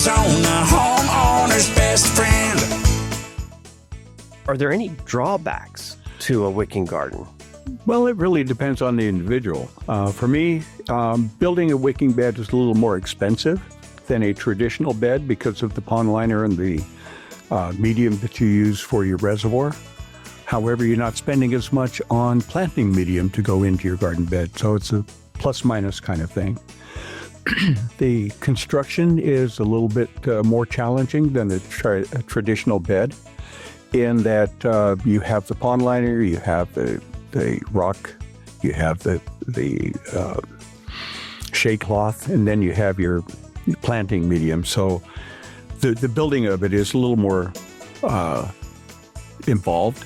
Arizona, homeowner's best friend. Are there any drawbacks to a wicking garden? Well, it really depends on the individual. For me, building a wicking bed is a little more expensive than a traditional bed because of the pond liner and the medium that you use for your reservoir. However, you're not spending as much on planting medium to go into your garden bed, so it's a plus-minus kind of thing. The construction is a little bit more challenging than a traditional bed in that you have the pond liner, you have the rock, you have the shade cloth, and then you have your planting medium. So the building of it is a little more involved.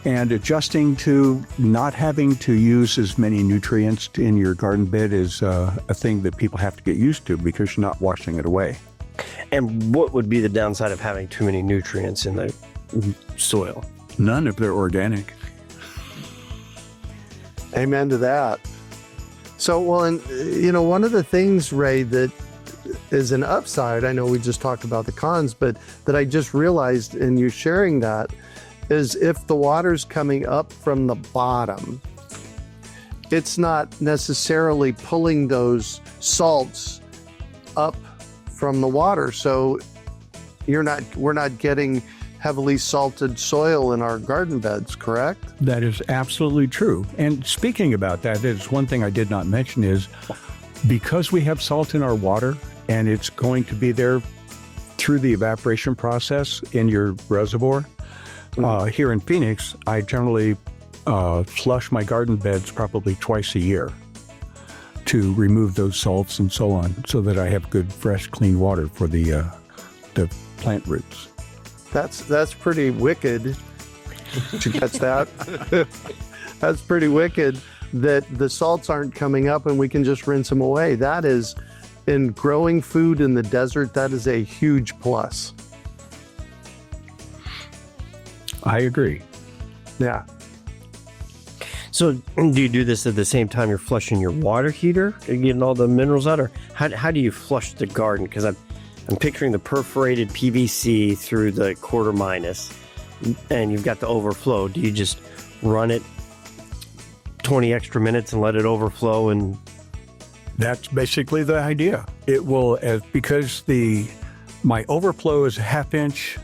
And adjusting to not having to use as many nutrients in your garden bed is a thing that people have to get used to because you're not washing it away. And what would be the downside of having too many nutrients in the soil? None if they're organic. Amen to that. So, well, and one of the things, Ray, that is an upside, I know we just talked about the cons, but that I just realized in you sharing that is if the water's coming up from the bottom, it's not necessarily pulling those salts up from the water. So we're not getting heavily salted soil in our garden beds, correct? That is absolutely true. And speaking about that, there's one thing I did not mention is because we have salt in our water and it's going to be there through the evaporation process in your reservoir, here in Phoenix, I generally flush my garden beds probably twice a year to remove those salts and so on, so that I have good, fresh, clean water for the plant roots. That's pretty wicked. Did you catch that? That's pretty wicked that the salts aren't coming up and we can just rinse them away. That is, in growing food in the desert, that is a huge plus. I agree. Yeah. So do you do this at the same time you're flushing your water heater, getting all the minerals out, or how do you flush the garden? Because I'm picturing the perforated PVC through the quarter minus, and you've got the overflow. Do you just run it 20 extra minutes and let it overflow? And that's basically the idea. It will, because my overflow is a half-inch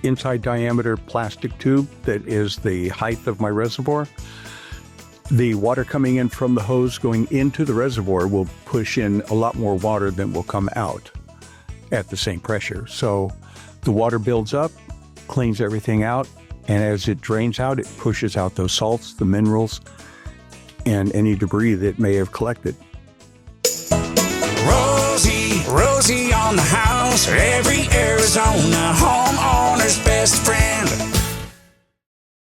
inside diameter plastic tube that is the height of my reservoir. The water coming in from the hose going into the reservoir will push in a lot more water than will come out at the same pressure. So the water builds up, cleans everything out, and as it drains out, it pushes out those salts, the minerals, and any debris that may have collected. Rosie on the house, every Arizona homeowner's best